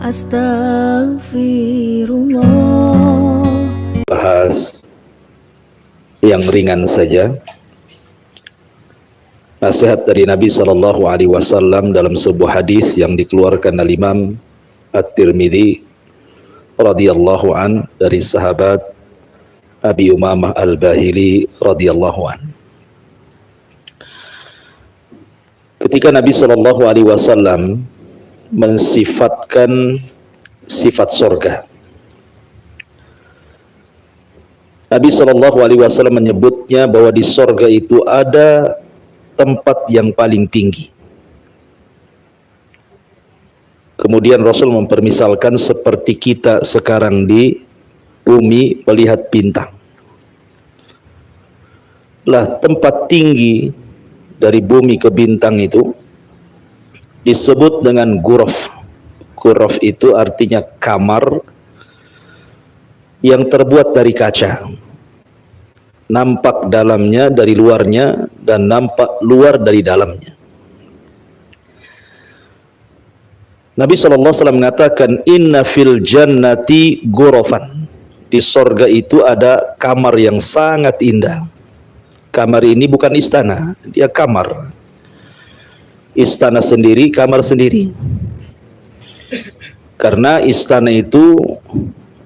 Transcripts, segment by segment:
Astaghfirullah. Bahas yang ringan saja. Nasihat dari Nabi SAW dalam sebuah hadis yang dikeluarkan oleh Imam At-Tirmidzi radhiyallahu an dari sahabat Abi Umamah Al-Bahili radhiyallahu an. Ketika Nabi SAW mensifatkan sifat surga, Nabi SAW menyebutnya bahwa di surga itu ada tempat yang paling tinggi. Kemudian Rasul mempermisalkan seperti kita sekarang di bumi melihat bintang. Lah, tempat tinggi dari bumi ke bintang itu disebut dengan ghuraf. Ghuraf itu artinya kamar yang terbuat dari kaca. Nampak dalamnya dari luarnya dan nampak luar dari dalamnya. Nabi SAW mengatakan, inna fil jannati ghurafan. Di sorga itu ada kamar yang sangat indah. Kamar ini bukan istana, dia kamar. Istana sendiri, kamar sendiri. Karena istana itu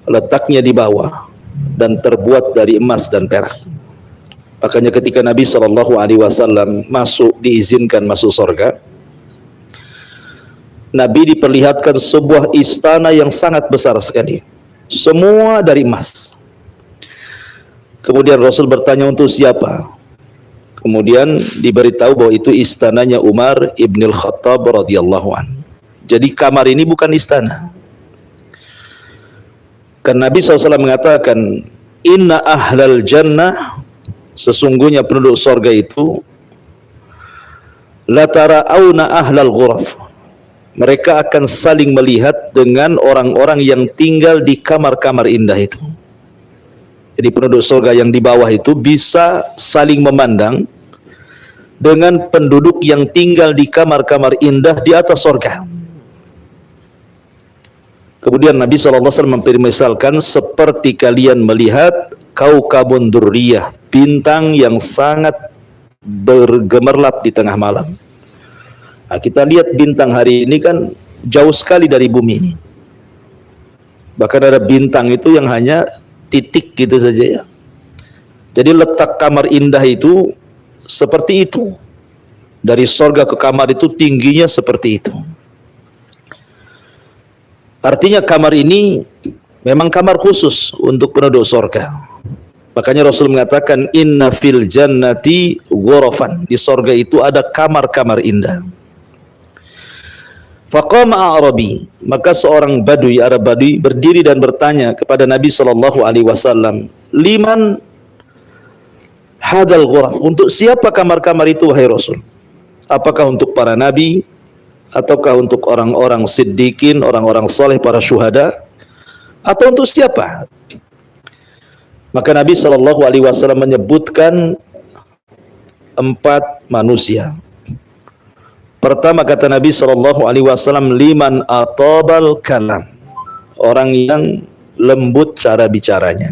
letaknya di bawah dan terbuat dari emas dan perak. Makanya ketika Nabi SAW diizinkan masuk surga, Nabi diperlihatkan sebuah istana yang sangat besar sekali, semua dari emas. Kemudian Rasul bertanya, untuk siapa? Kemudian diberitahu bahwa itu istananya Umar ibn al-Khattab radhiyallahu an. Jadi kamar ini bukan istana. Karena Nabi SAW mengatakan, inna ahlal jannah, sesungguhnya penduduk surga itu, la tara'auna ahlal ghuraf, mereka akan saling melihat dengan orang-orang yang tinggal di kamar-kamar indah itu. Jadi penduduk surga yang di bawah itu bisa saling memandang dengan penduduk yang tinggal di kamar-kamar indah di atas surga. Kemudian Nabi SAW mempermisalkan seperti kalian melihat kaukabun durriyah, bintang yang sangat bergemerlap di tengah malam. Nah, kita lihat bintang hari ini kan jauh sekali dari bumi ini. Bahkan ada bintang itu yang hanya titik gitu saja ya. Jadi letak kamar indah itu seperti itu. Dari surga ke kamar itu tingginya seperti itu. Artinya kamar ini memang kamar khusus untuk penduduk surga. Makanya Rasul mengatakan, inna fil jannati ghurafan. Di surga itu ada kamar-kamar indah. Faqama Arabi, maka seorang Badui, Arab Badui berdiri dan bertanya kepada Nabi SAW, liman hadal ghuraf, untuk siapa kamar-kamar itu wahai Rasul? Apakah untuk para nabi, ataukah untuk orang-orang siddiqin, orang-orang saleh, para syuhada, atau untuk siapa? Maka Nabi SAW menyebutkan 4 manusia. Pertama kata Nabi SAW, liman atabal kalam, orang yang lembut cara bicaranya.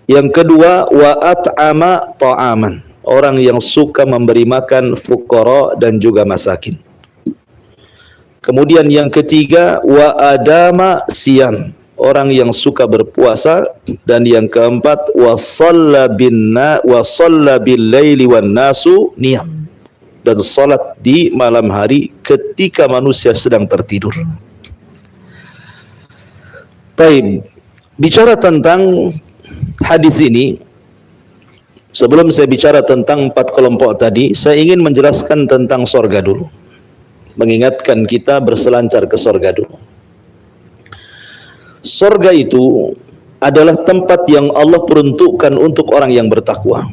Yang kedua, wa at'ama ta'aman, orang yang suka memberi makan fuqara dan juga masakin. Kemudian yang ketiga, wa adama siyam, orang yang suka berpuasa. Dan yang keempat, wa shalla bil laili wan nasu niyam, dan salat di malam hari ketika manusia sedang tertidur. Taib, bicara tentang hadis ini, sebelum saya bicara tentang 4 kelompok tadi, saya ingin menjelaskan tentang surga dulu, mengingatkan kita berselancar ke surga dulu. Surga itu adalah tempat yang Allah peruntukkan untuk orang yang bertakwa.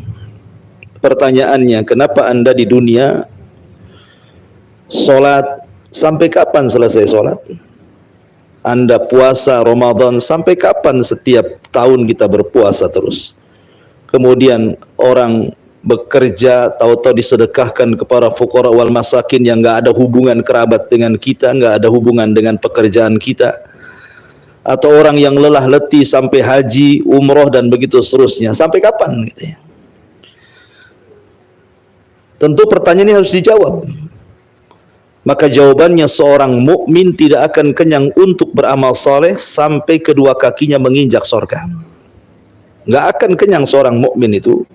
Pertanyaannya, kenapa Anda di dunia sholat, sampai kapan selesai sholat? Anda puasa Ramadan, sampai kapan setiap tahun kita berpuasa terus? Kemudian orang bekerja, tahu-tahu disedekahkan kepada fuqara wal masakin yang enggak ada hubungan kerabat dengan kita, enggak ada hubungan dengan pekerjaan kita. Atau orang yang lelah letih sampai haji, umroh dan begitu seterusnya. Sampai kapan gitu ya? Tentu pertanyaan ini harus dijawab. Maka jawabannya, seorang mukmin tidak akan kenyang untuk beramal saleh sampai kedua kakinya menginjak surga. Enggak akan kenyang seorang mukmin itu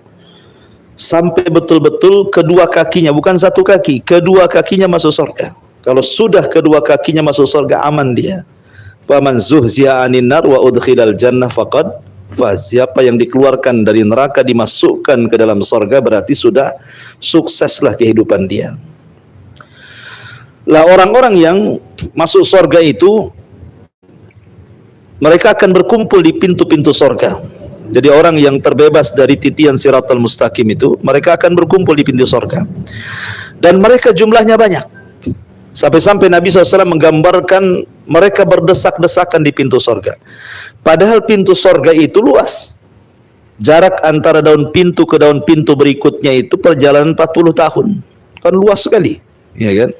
sampai betul-betul kedua kakinya, bukan satu kaki, kedua kakinya masuk surga. Kalau sudah kedua kakinya masuk surga, aman dia. Faman zuhziya 'anil nar wa udkhilal jannah faqad faz. Siapa yang dikeluarkan dari neraka dimasukkan ke dalam surga berarti sudah sukseslah kehidupan dia. Lah orang-orang yang masuk surga itu mereka akan berkumpul di pintu-pintu surga. Jadi orang yang terbebas dari titian siratal mustaqim itu mereka akan berkumpul di pintu surga. Dan mereka jumlahnya banyak. Sampai-sampai Nabi SAW menggambarkan mereka berdesak-desakan di pintu surga. Padahal pintu surga itu luas. Jarak antara daun pintu ke daun pintu berikutnya itu perjalanan 40 tahun. Kan luas sekali, ya kan?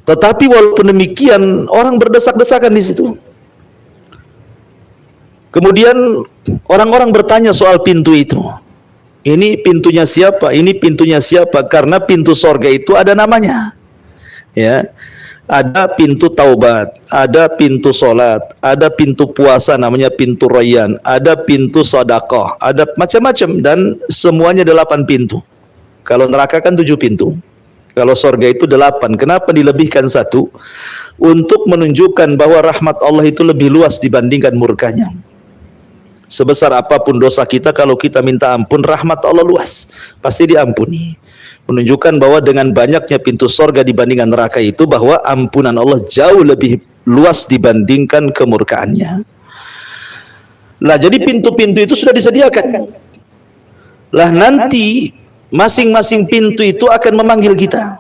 Tetapi walaupun demikian, orang berdesak-desakan di situ. Kemudian orang-orang bertanya soal pintu itu. Ini pintunya siapa? Ini pintunya siapa? Karena pintu surga itu ada namanya. Ya. Ada pintu taubat, ada pintu solat, ada pintu puasa namanya pintu Rayyan, ada pintu sedekah, ada macam-macam dan semuanya 8 pintu. Kalau neraka kan 7 pintu. Kalau surga itu 8. Kenapa dilebihkan 1? Untuk menunjukkan bahwa rahmat Allah itu lebih luas dibandingkan murkanya. Sebesar apapun dosa kita, kalau kita minta ampun, rahmat Allah luas, pasti diampuni. Menunjukkan bahwa dengan banyaknya pintu surga dibandingkan neraka itu, bahwa ampunan Allah jauh lebih luas dibandingkan kemurkaannya. Lah jadi pintu-pintu itu sudah disediakan. Lah nanti masing-masing pintu itu akan memanggil kita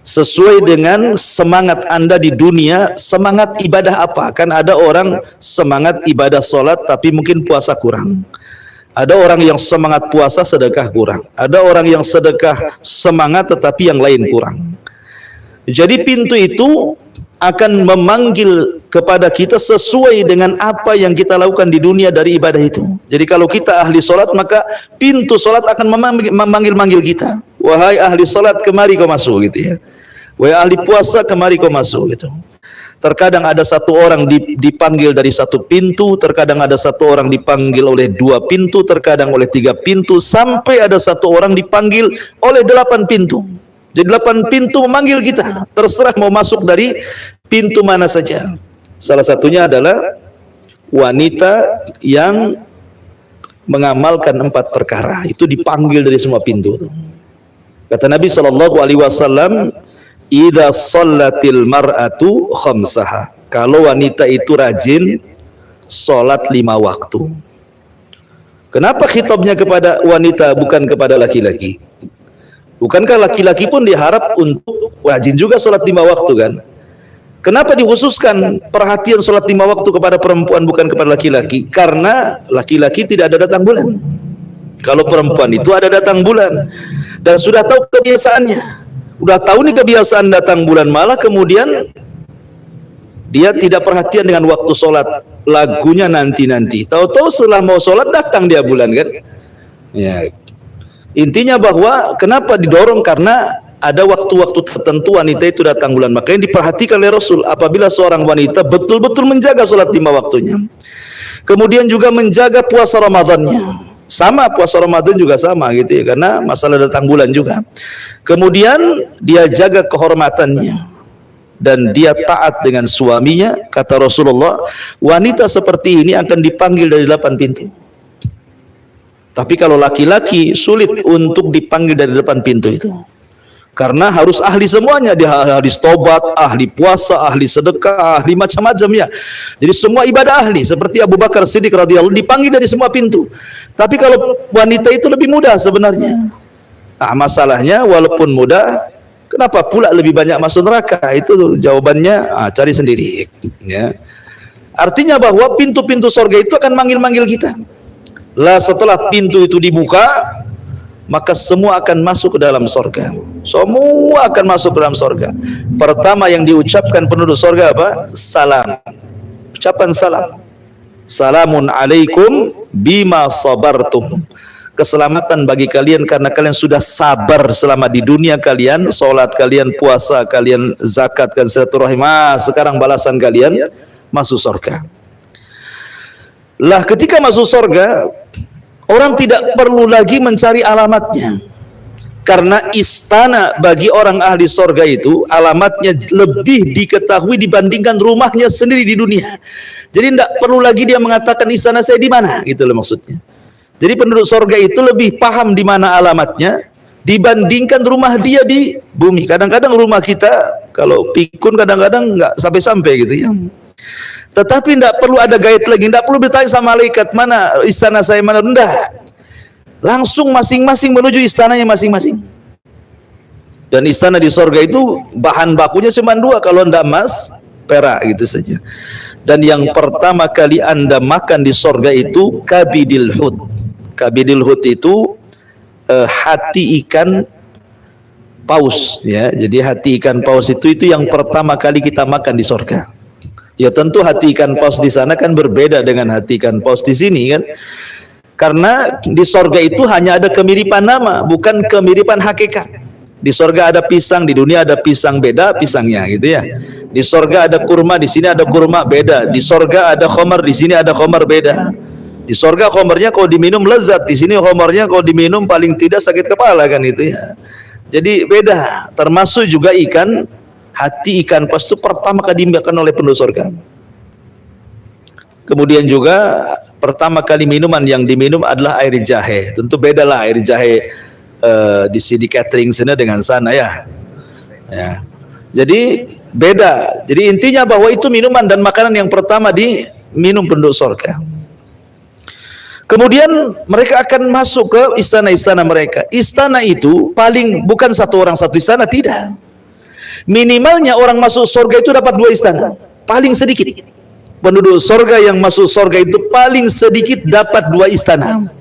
sesuai dengan semangat Anda di dunia. Semangat ibadah apa? Kan ada orang semangat ibadah sholat tapi mungkin puasa kurang. Ada orang yang semangat puasa sedekah kurang. Ada orang yang sedekah semangat tetapi yang lain kurang. Jadi pintu itu akan memanggil kepada kita sesuai dengan apa yang kita lakukan di dunia dari ibadah itu. Jadi kalau kita ahli solat, maka pintu solat akan memanggil kita. Wahai ahli solat, kemari kau masuk, gitu ya. Wahai ahli puasa, kemari kau masuk, gitu. Terkadang ada satu orang dipanggil dari satu pintu, terkadang ada satu orang dipanggil oleh 2 pintu, terkadang oleh 3 pintu, sampai ada satu orang dipanggil oleh 8 pintu. Jadi 8 pintu memanggil kita, terserah mau masuk dari pintu mana saja. Salah satunya adalah wanita yang mengamalkan 4 perkara, itu dipanggil dari semua pintu. Kata Nabi SAW, idza shallatil mar'atu khamsaha. Kalau wanita itu rajin salat 5 waktu. Kenapa khitabnya kepada wanita bukan kepada laki-laki? Bukankah laki-laki pun diharap untuk rajin juga salat 5 waktu kan? Kenapa dikhususkan perhatian salat 5 waktu kepada perempuan bukan kepada laki-laki? Karena laki-laki tidak ada datang bulan. Kalau perempuan itu ada datang bulan dan sudah tahu kebiasaannya. Udah tahu nih kebiasaan datang bulan, malah kemudian dia tidak perhatian dengan waktu sholat, lagunya nanti-nanti. Tahu-tahu setelah mau sholat datang dia bulan kan? Ya. Intinya bahwa kenapa didorong, karena ada waktu-waktu tertentu wanita itu datang bulan. Makanya diperhatikan oleh Rasul apabila seorang wanita betul-betul menjaga sholat 5 waktunya. Kemudian juga menjaga puasa Ramadannya. Sama, puasa Ramadan juga sama gitu ya, karena masalah datang bulan juga. Kemudian dia jaga kehormatannya dan dia taat dengan suaminya. Kata Rasulullah, wanita seperti ini akan dipanggil dari 8 pintu. Tapi kalau laki-laki sulit untuk dipanggil dari 8 pintu itu, karena harus ahli semuanya. Dia ahli tobat, ahli puasa, ahli sedekah, ahli macam-macam ya. Jadi semua ibadah ahli. Seperti Abu Bakar Siddiq radhiyallahu dipanggil dari semua pintu. Tapi kalau wanita itu lebih mudah sebenarnya. Nah, masalahnya walaupun mudah, kenapa pula lebih banyak masuk neraka? Itu jawabannya, cari sendiri ya. Artinya bahwa pintu-pintu surga itu akan manggil-manggil kita. Lah setelah pintu itu dibuka, maka semua akan masuk ke dalam sorga. Semua akan masuk ke dalam sorga. Pertama yang diucapkan penduduk sorga apa? Salam. Ucapan salam. Salamun alaikum bima sabartum. Keselamatan bagi kalian karena kalian sudah sabar selama di dunia kalian, sholat kalian, puasa kalian, zakat dan silaturahim. Sekarang balasan kalian masuk surga. Lah ketika masuk surga, orang tidak perlu lagi mencari alamatnya. Karena istana bagi orang ahli sorga itu alamatnya lebih diketahui dibandingkan rumahnya sendiri di dunia. Jadi tidak perlu lagi dia mengatakan istana saya di mana, gitu loh maksudnya. Jadi penduduk sorga itu lebih paham di mana alamatnya dibandingkan rumah dia di bumi. Kadang-kadang rumah kita kalau pikun kadang-kadang nggak sampai-sampai gitu ya. Tetapi tidak perlu ada guide lagi, tidak perlu bertanya sama malaikat mana istana saya mana, enggak. Langsung masing-masing menuju istananya masing-masing. Dan istana di sorga itu bahan bakunya cuma dua, kalau tidak emas, perak gitu saja. Dan yang pertama kali Anda makan di sorga itu kabidil hut. Kabidil hut itu hati ikan paus, ya. Jadi hati ikan paus itu yang pertama kali kita makan di sorga. Ya tentu hati ikan paus di sana kan berbeda dengan hati ikan paus di sini kan. Karena di sorga itu hanya ada kemiripan nama, bukan kemiripan hakikat. Di sorga ada pisang, di dunia ada pisang, beda pisangnya gitu ya. Di sorga ada kurma, di sini ada kurma, beda. Di sorga ada khamar, di sini ada khamar, beda. Di sorga khamarnya kalau diminum lezat, di sini khamarnya kalau diminum paling tidak sakit kepala kan itu ya. Jadi beda. Termasuk juga ikan, hati ikan paus itu pertama kali dimakan oleh penduduk sorga. Kemudian juga pertama kali minuman yang diminum adalah air jahe. Tentu bedalah air jahe di sini catering sana dengan sana ya. Ya. Jadi beda. Jadi intinya bahwa itu minuman dan makanan yang pertama diminum penduduk surga. Kemudian mereka akan masuk ke istana-istana mereka. Istana itu paling bukan satu orang satu istana, tidak. Minimalnya orang masuk surga itu dapat 2 istana. Paling sedikit. Penduduk sorga yang masuk sorga itu paling sedikit dapat 2 istana.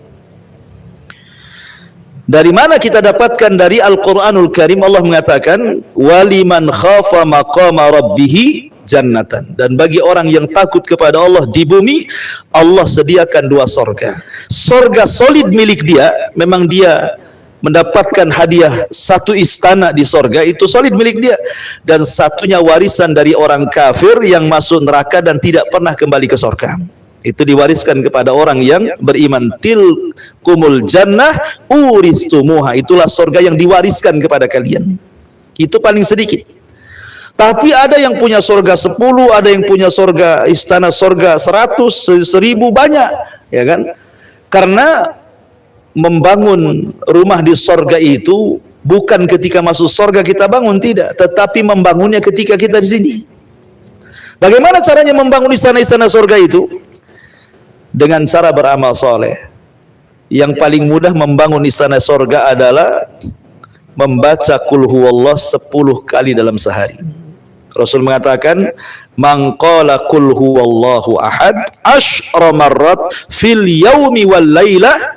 Dari mana kita dapatkan? Dari Al-Quranul Karim. Allah mengatakan waliman khafa maqama rabbih jannatan. Dan bagi orang yang takut kepada Allah di bumi, Allah sediakan 2 sorga. Sorga solid milik dia, memang dia mendapatkan hadiah 1 istana di sorga, itu solid milik dia, dan satunya warisan dari orang kafir yang masuk neraka dan tidak pernah kembali ke sorga. Itu diwariskan kepada orang yang beriman. Tilkumul jannah uristumuha. Itulah sorga yang diwariskan kepada kalian. Itu paling sedikit. Tapi ada yang punya sorga 10, ada yang punya sorga istana sorga 100, 1000, banyak, ya kan? Karena membangun rumah di sorga itu bukan ketika masuk sorga kita bangun, tidak, tetapi membangunnya ketika kita di sini. Bagaimana caranya membangun istana-istana sorga itu? Dengan cara beramal soleh. Yang paling mudah membangun istana sorga adalah membaca qul huwallah 10 kali dalam sehari. Rasul mengatakan man qala qul huwallahu ahad asyra marrat fil yaumi wal lailah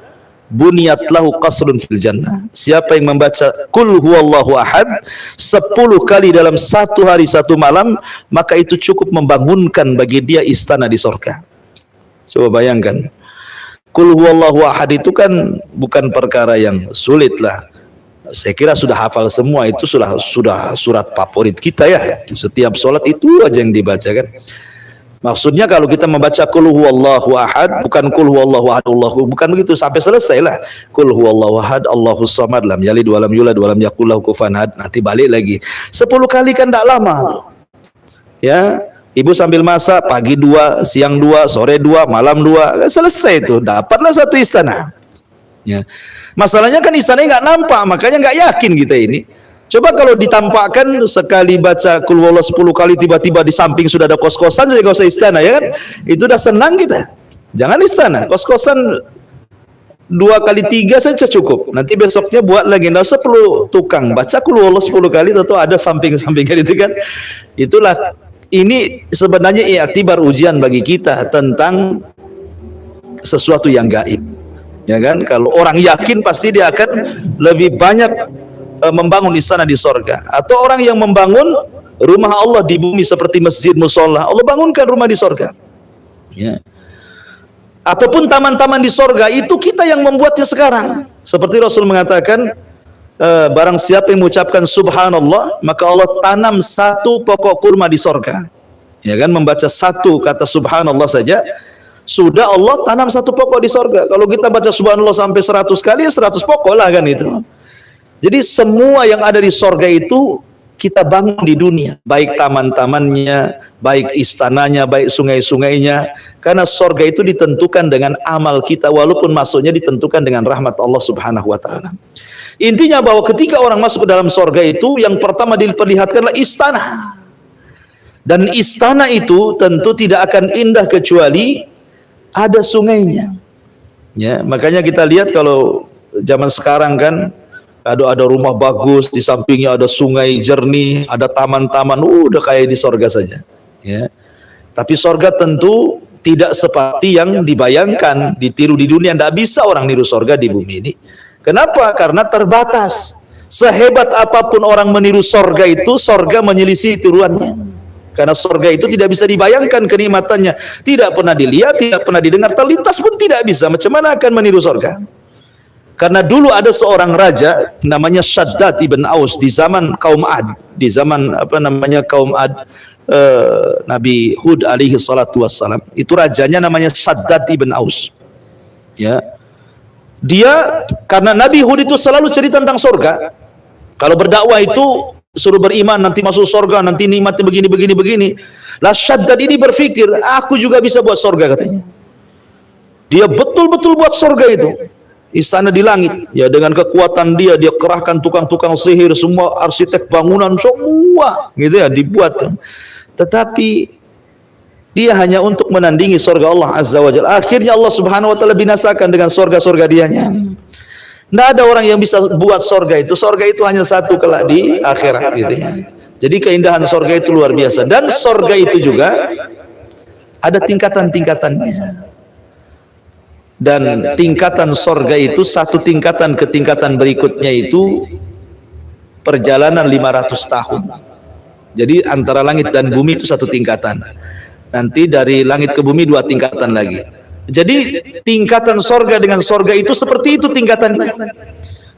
buniyat lahu qasrun fil jannah. Siapa yang membaca qul huwallahu ahad 10 kali dalam 1 hari 1 malam, maka itu cukup membangunkan bagi dia istana di surga. Coba bayangkan, qul huwallahu ahad itu kan bukan perkara yang sulit lah. Saya kira sudah hafal semua, itu sudah surat favorit kita ya. Setiap sholat itu aja yang dibaca kan. Maksudnya kalau kita membaca qul huwallahu ahad, bukan qul huwallahu ahad Allahu, bukan begitu sampai selesai lah. Qul huwallahu ahad Allahus samad lam yalid walam yulad walam yakul lahu kufuwan ahad. Nanti balik lagi 10 kali kan tidak lama tuh. Ya, ibu sambil masak pagi 2, siang 2, sore 2, malam 2, selesai itu, dapatlah 1 istana. Ya. Masalahnya kan istananya nggak nampak, makanya nggak yakin kita ini. Coba kalau ditampakkan sekali baca qul huwallahu 10 kali, tiba-tiba di samping sudah ada kos-kosan saja, nggak usah istana ya kan? Itu udah senang kita. Jangan istana, kos-kosan 2 kali 3 saja cukup. Nanti besoknya buat lagi, nggak usah perlu tukang. Baca qul huwallahu 10 kali, tentu ada samping-sampingnya itu kan. Itulah, ini sebenarnya i'tibar ujian bagi kita tentang sesuatu yang gaib. Ya kan? Kalau orang yakin pasti dia akan lebih banyak membangun istana di sorga. Atau orang yang membangun rumah Allah di bumi seperti masjid, musola, Allah bangunkan rumah di sorga. Ya. Ataupun taman-taman di sorga itu kita yang membuatnya sekarang. Seperti Rasul mengatakan, barang siapa yang mengucapkan subhanallah, maka Allah tanam satu pokok kurma di sorga. Ya kan, membaca satu kata subhanallah saja, sudah Allah tanam satu pokok di sorga. Kalau kita baca subhanallah sampai 100 kali, ya 100 pokok lah kan itu. Jadi semua yang ada di sorga itu kita bangun di dunia, baik taman-tamannya, baik istananya, baik sungai-sungainya, karena sorga itu ditentukan dengan amal kita, walaupun masuknya ditentukan dengan rahmat Allah subhanahu wa ta'ala. Intinya bahwa ketika orang masuk ke dalam sorga itu, yang pertama diperlihatkanlah istana, dan istana itu tentu tidak akan indah kecuali ada sungainya. Ya, makanya kita lihat kalau zaman sekarang kan ada rumah bagus, di sampingnya ada sungai jernih, ada taman-taman, udah kayak di sorga saja. Ya. Tapi sorga tentu tidak seperti yang dibayangkan, ditiru di dunia. Tidak bisa orang niru sorga di bumi ini. Kenapa? Karena terbatas. Sehebat apapun orang meniru sorga itu, sorga menyelisih tiruannya. Karena sorga itu tidak bisa dibayangkan kenikmatannya, tidak pernah dilihat, tidak pernah didengar, terlintas pun tidak bisa. Macam mana akan meniru sorga? Karena dulu ada seorang raja namanya Shaddad ibn Aus di zaman kaum Ad, di zaman kaum Ad, Nabi Hud alaihi salatu wassalam. Itu rajanya namanya Shaddad ibn Aus. Ya. Dia, karena Nabi Hud itu selalu cerita tentang sorga. Kalau berdakwah itu suruh beriman, nanti masuk sorga, nanti nikmatnya begini. Lah Shaddad ini berpikir, aku juga bisa buat sorga katanya. Dia betul-betul buat sorga itu. Istana di langit, ya, dengan kekuatan dia kerahkan tukang-tukang sihir, semua arsitek bangunan semua gitu ya dibuat. Tetapi dia hanya untuk menandingi surga Allah Azza wa Jalla. Akhirnya Allah Subhanahu wa taala binasakan dengan surga-surga dianya. Tidak ada orang yang bisa buat surga itu. Surga itu hanya satu kelak di akhirat gitu ya. Jadi keindahan surga itu luar biasa, dan surga itu juga ada tingkatan-tingkatannya. Dan tingkatan sorga itu, satu tingkatan ke tingkatan berikutnya itu perjalanan 500 tahun. Jadi antara langit dan bumi itu satu tingkatan. Nanti dari langit ke bumi 2 tingkatan lagi. Jadi tingkatan sorga dengan sorga itu seperti itu tingkatannya.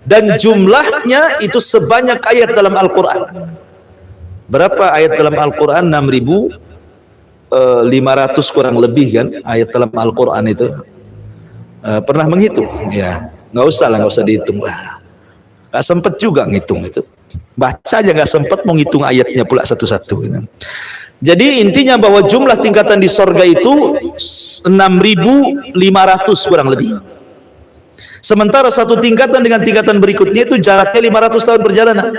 Dan jumlahnya itu sebanyak ayat dalam Al-Quran. Berapa ayat dalam Al-Quran? 6.500 kurang lebih kan ayat dalam Al-Quran itu. Pernah menghitung? Ya, nggak usah dihitung lah. Nggak sempet juga ngitung itu. Baca aja nggak sempet, mau ngitung ayatnya pula satu-satu. Gitu. Jadi intinya bahwa jumlah tingkatan di sorga itu 6.500 kurang lebih. Sementara satu tingkatan dengan tingkatan berikutnya itu jaraknya 500 tahun perjalanan.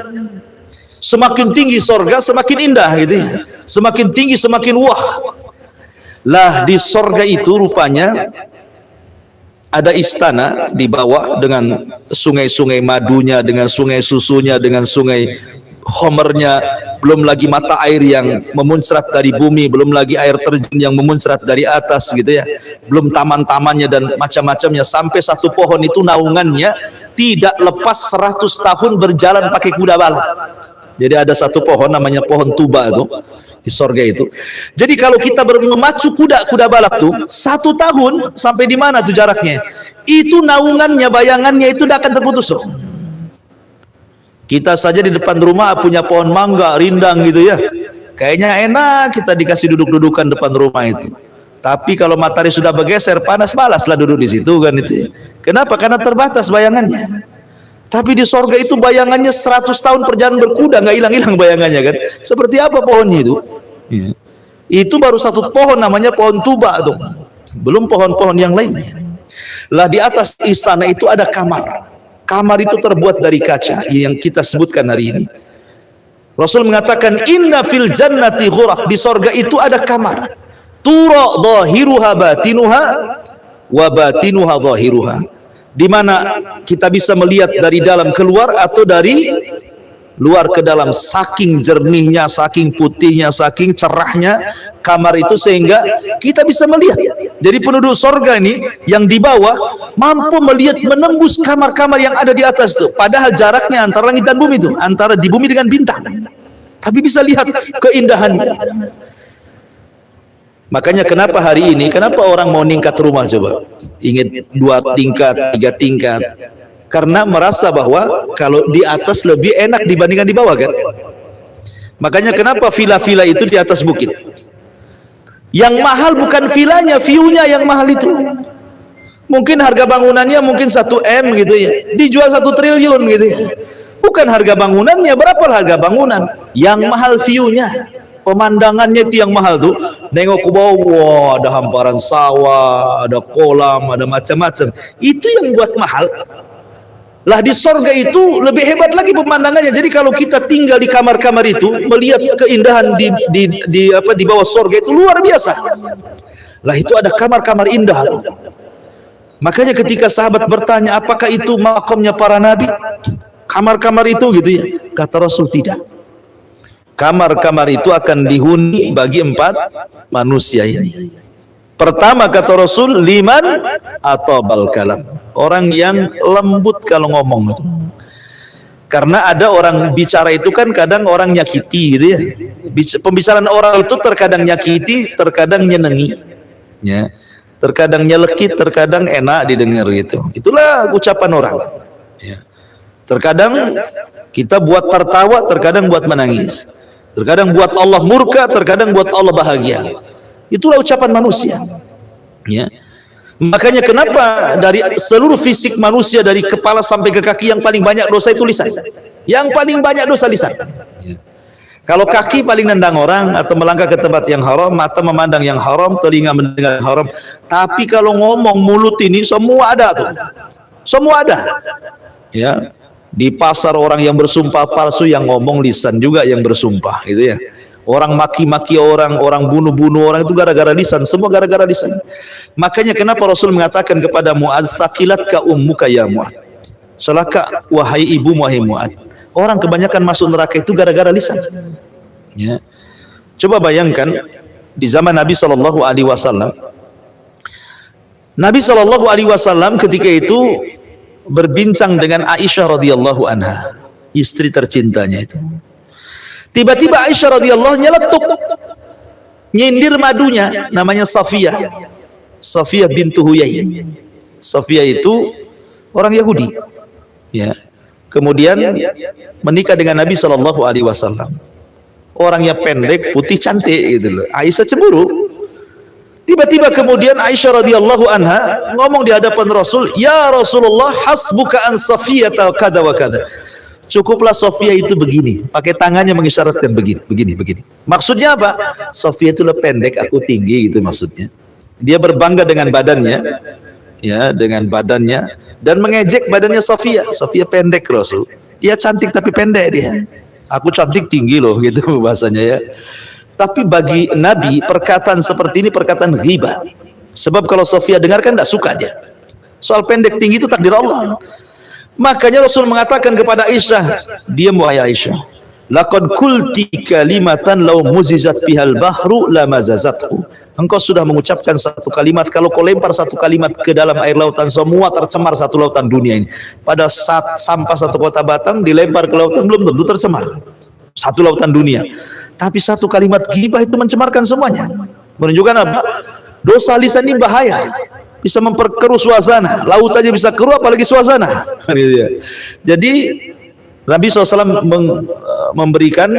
Semakin tinggi sorga, semakin indah gitu ya. Semakin tinggi, semakin wah. Lah di sorga itu rupanya ada istana di bawah dengan sungai-sungai madunya, dengan sungai susunya, dengan sungai khomernya, belum lagi mata air yang memuncrat dari bumi, belum lagi air terjun yang memuncrat dari atas gitu ya, belum taman-tamannya dan macam-macamnya, sampai satu pohon itu naungannya tidak lepas 100 tahun berjalan pakai kuda balap. Jadi ada satu pohon namanya pohon tuba itu di sorga itu. Jadi kalau kita memacu kuda balap tuh 1 tahun sampai di mana tuh jaraknya? Itu naungannya, bayangannya itu tidak akan terputus tuh. Kita saja di depan rumah punya pohon mangga, rindang gitu ya. Kayaknya enak kita dikasih duduk-dudukan depan rumah itu. Tapi kalau matahari sudah bergeser, panas malaslah duduk di situ kan itu. Kenapa? Karena terbatas bayangannya. Tapi di sorga itu bayangannya 100 tahun perjalanan berkuda, nggak hilang-hilang bayangannya kan. Seperti apa pohonnya itu? Ya. Itu baru satu pohon namanya pohon tuba tuh. Belum pohon-pohon yang lainnya. Lah di atas istana itu ada kamar. Kamar itu terbuat dari kaca yang kita sebutkan hari ini. Rasul mengatakan inna fil jannati ghuraf, di sorga itu ada kamar. Tura dhahiruha batinuha wa batinuha dhahiruha. Di mana kita bisa melihat dari dalam keluar atau dari luar ke dalam, saking jernihnya, saking putihnya, saking cerahnya kamar itu sehingga kita bisa melihat. Jadi penduduk sorga ini yang di bawah mampu melihat menembus kamar-kamar yang ada di atas itu, padahal jaraknya antara langit dan bumi itu, antara di bumi dengan bintang, tapi bisa lihat keindahannya. Makanya kenapa hari ini, kenapa orang mau ningkat rumah coba, ingin 2 tingkat, 3 tingkat, karena merasa bahwa kalau di atas lebih enak dibandingkan di bawah kan. Makanya kenapa villa-villa itu di atas bukit. Yang mahal bukan villanya, view-nya yang mahal itu. Mungkin harga bangunannya mungkin 1 M gitu ya, dijual 1 triliun gitu ya. Bukan harga bangunannya, berapa harga bangunan? Yang mahal view-nya, pemandangannya itu yang mahal tuh. Nengok ke bawah, wah, ada hamparan sawah, ada kolam, ada macam-macam. Itu yang buat mahal. Lah di sorga itu lebih hebat lagi pemandangannya. Jadi kalau kita tinggal di kamar-kamar itu, melihat keindahan di bawah sorga itu luar biasa. Lah itu ada kamar-kamar indah tuh. Makanya ketika sahabat bertanya, apakah itu makamnya para nabi? Kamar-kamar itu gitu ya. Kata Rasul, tidak. Kamar-kamar itu akan dihuni bagi 4 manusia ini. Pertama kata Rasul, liman atau balkalam, orang yang lembut kalau ngomong itu. Karena ada orang bicara itu kan kadang orang nyakiti gitu ya. Pembicaraan orang itu terkadang nyakiti, terkadang nyenengi ya. Terkadang nyelekit, terkadang enak didengar gitu. Itulah ucapan orang ya. Terkadang kita buat tertawa, terkadang buat menangis. Terkadang buat Allah murka, terkadang buat Allah bahagia. Itulah ucapan manusia ya. Makanya kenapa dari seluruh fisik manusia, dari kepala sampai ke kaki, yang paling banyak dosa itu lisan. Yang paling banyak dosa lisan ya. Kalau kaki paling nendang orang atau melangkah ke tempat yang haram, mata memandang yang haram, telinga mendengar yang haram. Tapi kalau ngomong, mulut ini semua ada tuh, semua ada ya. Di pasar orang yang bersumpah palsu, yang ngomong lisan juga yang bersumpah gitu ya. Orang maki-maki orang, orang bunuh-bunuh orang, itu gara-gara lisan, semua gara-gara lisan. Makanya kenapa Rasul mengatakan kepada Mu'adz, sakilatka ummuka ya Mu'adz, celaka wahai ibu wahai Mu'adz. Orang kebanyakan masuk neraka itu gara-gara lisan ya. Coba bayangkan di zaman Nabi SAW, Nabi SAW ketika itu berbincang dengan Aisyah radhiyallahu anha, istri tercintanya itu. Tiba-tiba Aisyah radhiyallahu nyeletuk, nyindir madunya, namanya Safiyah. Safiyah bintu Huyai. Safiyah itu orang Yahudi ya. Kemudian menikah dengan Nabi SAW. Orangnya pendek, putih, cantik gitu loh. Aisyah cemburu. Tiba-tiba kemudian Aisyah radhiyallahu anha ngomong di hadapan Rasul, "Ya Rasulullah, hasbuka an Safiyah kada wa kada." Cukuplah Sofia itu begini, pakai tangannya mengisyaratkan begini. Maksudnya apa? Sofia itu lebih pendek, aku tinggi, gitu maksudnya. Dia berbangga dengan badannya, ya, dengan badannya, dan mengejek badannya Sofia. Sofia pendek Rasul. Dia cantik tapi pendek dia. Aku cantik tinggi loh, gitu bahasanya ya. Tapi bagi Nabi perkataan seperti ini perkataan ghibah. Sebab kalau Sofia dengarkan tidak suka dia. Soal pendek tinggi itu takdir Allah. Makanya Rasul mengatakan kepada Aisyah, diam wahai Aisyah, laqad qulti kalimatan law muzizat bihal bahru lamazazathu. Engkau sudah mengucapkan satu kalimat, kalau kau lempar satu kalimat ke dalam air lautan, semua tercemar satu lautan dunia ini. Pada saat sampah satu kota Batam dilempar ke lautan, belum tentu tercemar satu lautan dunia. Tapi satu kalimat ghibah itu mencemarkan semuanya. Menunjukkan apa? Dosa lisan ini bahaya. Bisa memperkeruh suasana, laut aja bisa keruh apalagi suasana. Jadi Nabi SAW memberikan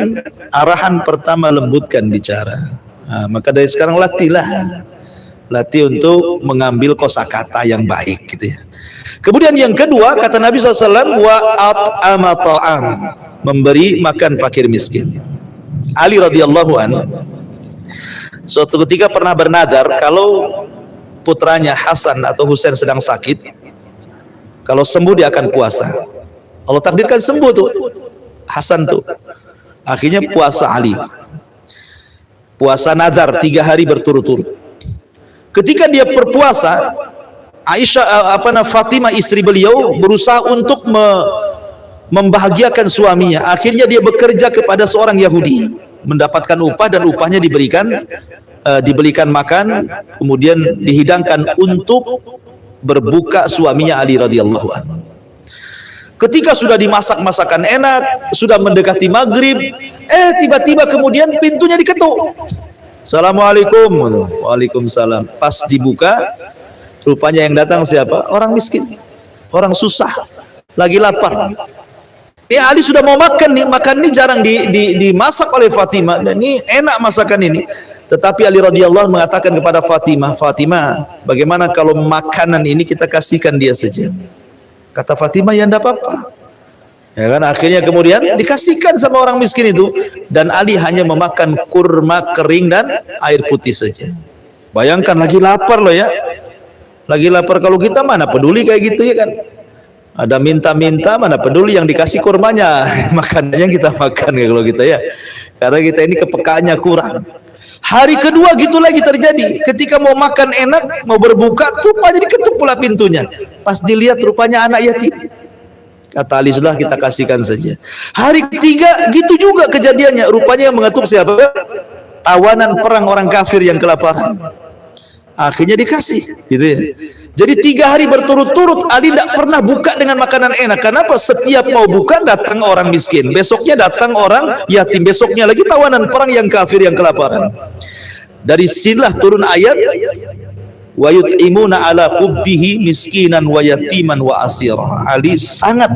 arahan pertama, lembutkan bicara. Nah, maka dari sekarang latih untuk mengambil kosakata yang baik gitu ya. Kemudian yang kedua kata Nabi SAW, wa at'ama ta'am, memberi makan fakir miskin. Ali radhiyallahu an suatu ketika pernah bernadar, kalau putranya Hasan atau Husain sedang sakit, kalau sembuh dia akan puasa. Allah takdirkan sembuh tuh Hasan tuh. Akhirnya puasa Ali. Puasa nadar 3 hari berturut-turut. Ketika dia berpuasa, Aisyah Fatimah istri beliau berusaha untuk membahagiakan suaminya. Akhirnya dia bekerja kepada seorang Yahudi, mendapatkan upah dan upahnya diberikan makan, kemudian dihidangkan untuk berbuka suaminya Ali radhiyallahu anhu. Ketika sudah dimasak masakan enak, sudah mendekati maghrib, tiba-tiba kemudian pintunya diketuk. Assalamualaikum. Waalaikumsalam. Pas dibuka, rupanya yang datang siapa? Orang miskin, orang susah, lagi lapar. Ini Ali sudah mau makan nih, makan ini jarang dimasak oleh Fatimah. Dan ini enak masakan ini. Tetapi Ali radhiyallahu anhu mengatakan kepada Fatimah, Fatimah, bagaimana kalau makanan ini kita kasihkan dia saja? Kata Fatimah, ya enggak apa-apa. Ya kan, akhirnya kemudian dikasihkan sama orang miskin itu, dan Ali hanya memakan kurma kering dan air putih saja. Bayangkan, lagi lapar loh ya. Lagi lapar, kalau kita mana peduli kayak gitu ya kan. Ada minta-minta, mana peduli, yang dikasih kurmanya, makanannya kita makan ya kalau kita ya. Karena kita ini kepekaannya kurang. Hari kedua gitu lagi terjadi. Ketika mau makan enak, mau berbuka, rupanya diketuk pula pintunya. Pas dilihat rupanya anak yatim. Kata Ali, sudah kita kasihkan saja. Hari ketiga gitu juga kejadiannya. Rupanya yang mengetuk siapa? Tawanan perang orang kafir yang kelaparan. Akhirnya dikasih, gitu ya. Jadi 3 hari berturut-turut Ali tidak pernah buka dengan makanan enak. Kenapa? Setiap mau buka datang orang miskin, besoknya datang orang yatim, besoknya lagi tawanan perang yang kafir yang kelaparan. Dari sinilah turun ayat wa yut'imuna ala hubbihi miskinan wa yatiman wa asira. Ali sangat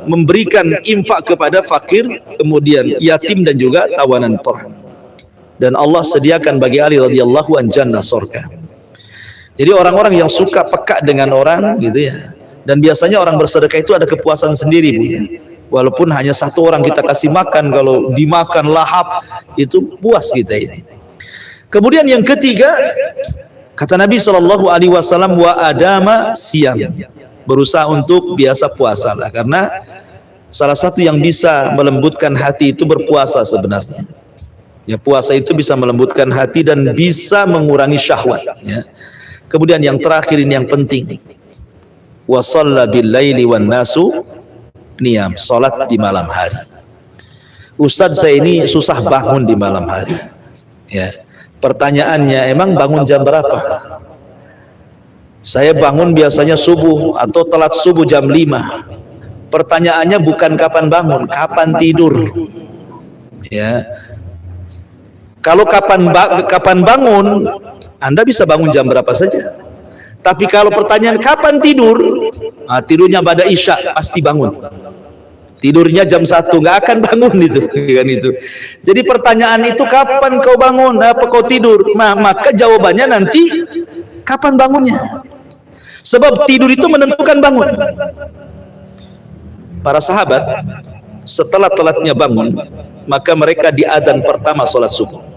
memberikan infak kepada fakir, kemudian yatim dan juga tawanan perang. Dan Allah sediakan bagi Ali radhiyallahu an jannah surga. Jadi orang-orang yang suka peka dengan orang gitu ya. Dan biasanya orang bersedekah itu ada kepuasan sendiri, Bu ya. Walaupun hanya satu orang kita kasih makan, kalau dimakan lahap itu puas kita ini. Kemudian yang ketiga, kata Nabi sallallahu alaihi wasallam, wa adama siyam. Berusaha untuk biasa puasa lah, karena salah satu yang bisa melembutkan hati itu berpuasa sebenarnya. Ya, puasa itu bisa melembutkan hati dan bisa mengurangi syahwat ya. Kemudian yang terakhir ini yang penting, wa shalla bil laili wan nasu niyam, salat di malam hari. Ustadz, saya ini susah bangun di malam hari ya. Pertanyaannya, emang bangun jam berapa? Saya bangun biasanya subuh atau telat subuh jam 5. Pertanyaannya bukan kapan bangun, kapan tidur ya. Kalau kapan bangun, Anda bisa bangun jam berapa saja. Tapi kalau pertanyaan kapan tidur, tidurnya pada Isya pasti bangun. Tidurnya jam 1 nggak akan bangun itu, kan itu. Jadi pertanyaan itu kapan kau bangun, apa kau tidur? Maka jawabannya nanti kapan bangunnya. Sebab tidur itu menentukan bangun. Para sahabat setelah telatnya bangun, maka mereka di adzan pertama salat subuh.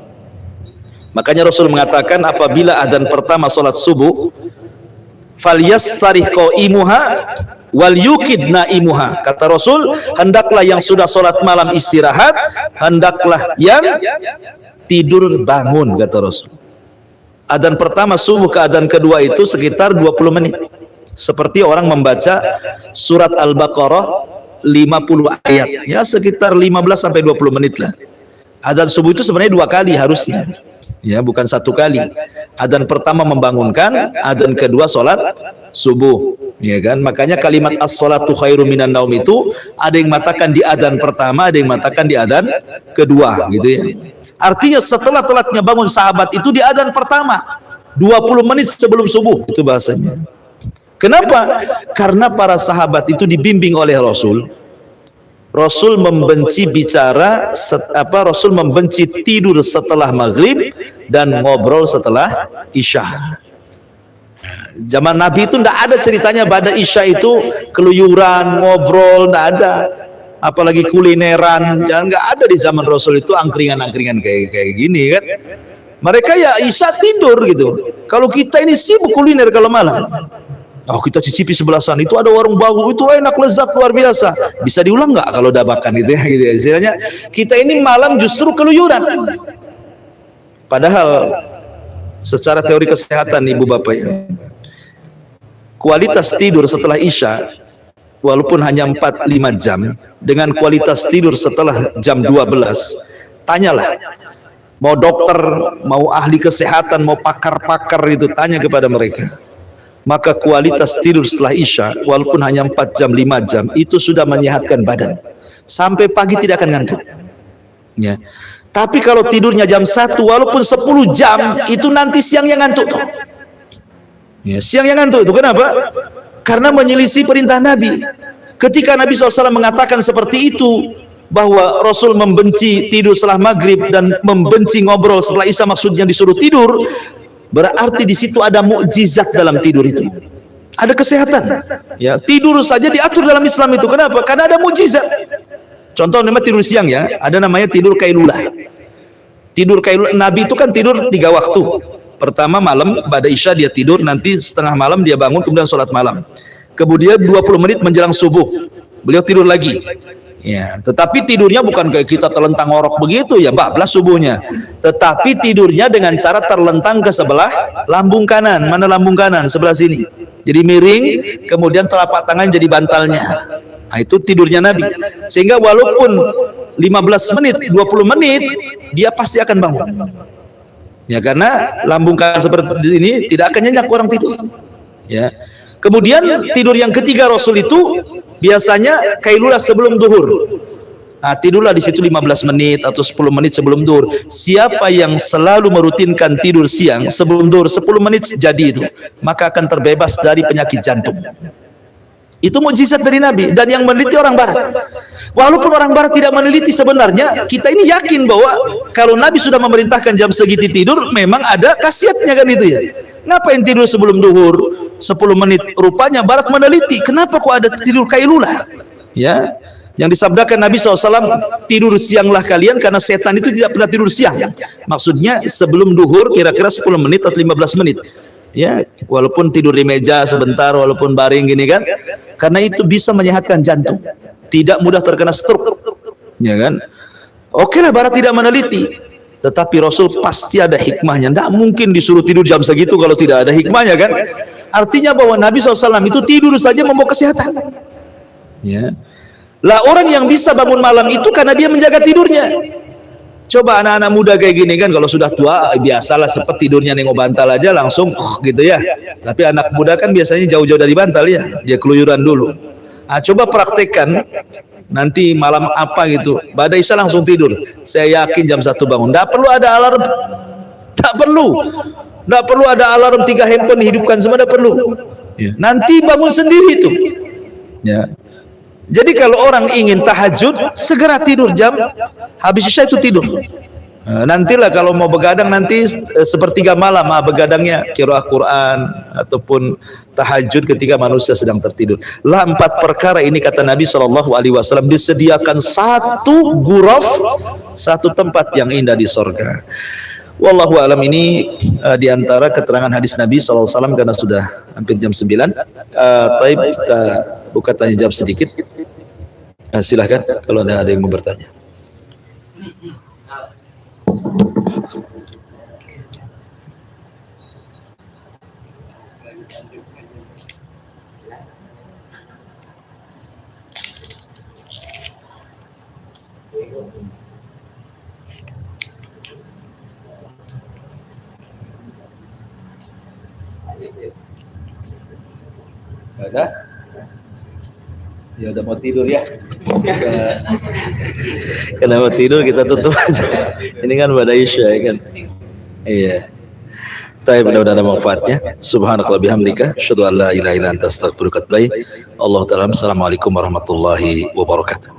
Makanya Rasul mengatakan, apabila adzan pertama salat subuh, falyassarih qaimuha wal yukid naimuha. Kata Rasul, hendaklah yang sudah salat malam istirahat, hendaklah yang tidur bangun, kata Rasul. Adzan pertama subuh ke adzan kedua itu sekitar 20 menit. Seperti orang membaca surat Al-Baqarah 50 ayat, ya sekitar 15 sampai 20 menit lah. Adzan subuh itu sebenarnya 2 kali harusnya. Ya, bukan 1 kali. Adzan pertama membangunkan, adzan kedua salat subuh, ya kan? Makanya kalimat as-salatu khairum minan naum itu ada yang mengatakan di adzan pertama, ada yang mengatakan di adzan kedua, gitu ya. Artinya setelah telatnya bangun sahabat itu di adzan pertama, 20 menit sebelum subuh, itu bahasanya. Kenapa? Karena para sahabat itu dibimbing oleh Rasul. Rasul membenci Rasul membenci tidur setelah maghrib dan ngobrol setelah isya. Zaman Nabi itu tidak ada ceritanya pada isya itu keluyuran, ngobrol, tidak ada. Apalagi kulineran, jangan, nggak ada di zaman Rasul itu angkringan-angkringan kayak gini kan. Mereka ya isya tidur gitu. Kalau kita ini sibuk kuliner kalau malam. Oh, kita cicipi sebelah sana itu ada warung bawu, itu enak, lezat, luar biasa. Bisa diulang nggak kalau udah makan gitu ya, gitu ya. Istilahnya kita ini malam justru keluyuran. Padahal secara teori kesehatan, ibu bapak ya, kualitas tidur setelah isya walaupun hanya 4-5 jam dengan kualitas tidur setelah jam 12, tanyalah mau dokter, mau ahli kesehatan, mau pakar-pakar itu tanya kepada mereka. Maka kualitas tidur setelah Isya walaupun hanya 4 jam 5 jam itu sudah menyehatkan badan. Sampai pagi tidak akan ngantuk. Ya. Tapi kalau tidurnya jam 1 walaupun 10 jam itu nanti siangnya ngantuk tuh. Ya, siangnya ngantuk itu kenapa? Karena menyelisih perintah Nabi. Ketika Nabi SAW mengatakan seperti itu, bahwa Rasul membenci tidur setelah maghrib dan membenci ngobrol setelah Isya, maksudnya disuruh tidur, berarti di situ ada mukjizat dalam tidur itu. Ada kesehatan. Ya, tidur saja diatur dalam Islam itu. Kenapa? Karena ada mukjizat. Contoh namanya tidur siang ya, ada namanya tidur kailulah. Tidur kailulah, Nabi itu kan tidur 3 waktu. Pertama malam, pada Isya dia tidur, nanti setengah malam dia bangun, kemudian sholat malam. Kemudian 20 menit menjelang subuh, beliau tidur lagi. Ya, tetapi tidurnya bukan kayak kita terlentang ngorok begitu ya, bablas subuhnya. Tetapi tidurnya dengan cara terlentang ke sebelah lambung kanan. Mana lambung kanan? Sebelah sini. Jadi miring, kemudian telapak tangan jadi bantalnya. Nah, itu tidurnya Nabi. Sehingga walaupun 15 menit, 20 menit, dia pasti akan bangun. Ya, karena lambung kanan seperti ini tidak akan nyenyak orang tidur. Ya. Kemudian tidur yang ketiga Rasul itu biasanya kailulah sebelum duhur. Nah, tidurlah di situ 15 menit atau 10 menit sebelum duhur. Siapa yang selalu merutinkan tidur siang sebelum duhur 10 menit jadi itu, maka akan terbebas dari penyakit jantung. Itu mukjizat dari Nabi, dan yang meneliti orang barat. Walaupun orang barat tidak meneliti, sebenarnya kita ini yakin bahwa kalau Nabi sudah memerintahkan jam segitu tidur, memang ada khasiatnya kan itu ya. Ngapain tidur sebelum duhur 10 menit? Rupanya barat meneliti, kenapa kok ada tidur kailulah? Ya, yang disabdakan Nabi SAW, tidur sianglah kalian karena setan itu tidak pernah tidur siang. Maksudnya sebelum duhur kira-kira 10 menit atau 15 menit. Ya, walaupun tidur di meja sebentar, walaupun baring gini kan, karena itu bisa menyehatkan jantung, tidak mudah terkena stroke. Ya kan? Oke lah, barat tidak meneliti, tetapi Rasul pasti ada hikmahnya. Tidak mungkin disuruh tidur jam segitu kalau tidak ada hikmahnya kan. Artinya bahwa Nabi SAW itu tidur saja membawa kesehatan. Ya. Lah orang yang bisa bangun malam itu karena dia menjaga tidurnya. Coba anak-anak muda kayak gini kan, kalau sudah tua biasalah sepet tidurnya nengok bantal aja langsung gitu ya. Tapi anak muda kan biasanya jauh-jauh dari bantal ya, dia keluyuran dulu. Nah, coba praktekkan nanti malam apa gitu, pada Isya langsung tidur. Saya yakin jam 1 bangun. Tidak perlu ada alarm. Tak perlu. Tidak perlu ada alarm 3 handphone dihidupkan semua, tidak perlu. Ya. Nanti bangun sendiri itu. Ya. Jadi kalau orang ingin tahajud, segera tidur jam habis Isya itu tidur. Nantilah kalau mau begadang nanti sepertiga malam begadangnya qiraah Quran ataupun tahajud ketika manusia sedang tertidur. Lah 4 perkara ini kata Nabi SAW disediakan satu ghuraf, satu tempat yang indah di sorga. Wallahu alam, ini diantara keterangan hadis Nabi SAW karena sudah hampir jam 9. Taib, kita buka tanya jawab sedikit. Silahkan kalau ada yang mau bertanya. Ada? Ya udah mau tidur ya. Karena mau tidur kita tutup aja. Ini kan pada Isya ya kan. Iya. Tapi mudah-mudahan ada manfaatnya. Subhanakallah bihamdika, asyhadu an la ilaha illa anta astaghfiruka wa atubu ilaik. Allahu ta'ala. Assalamualaikum warahmatullahi wabarakatuh.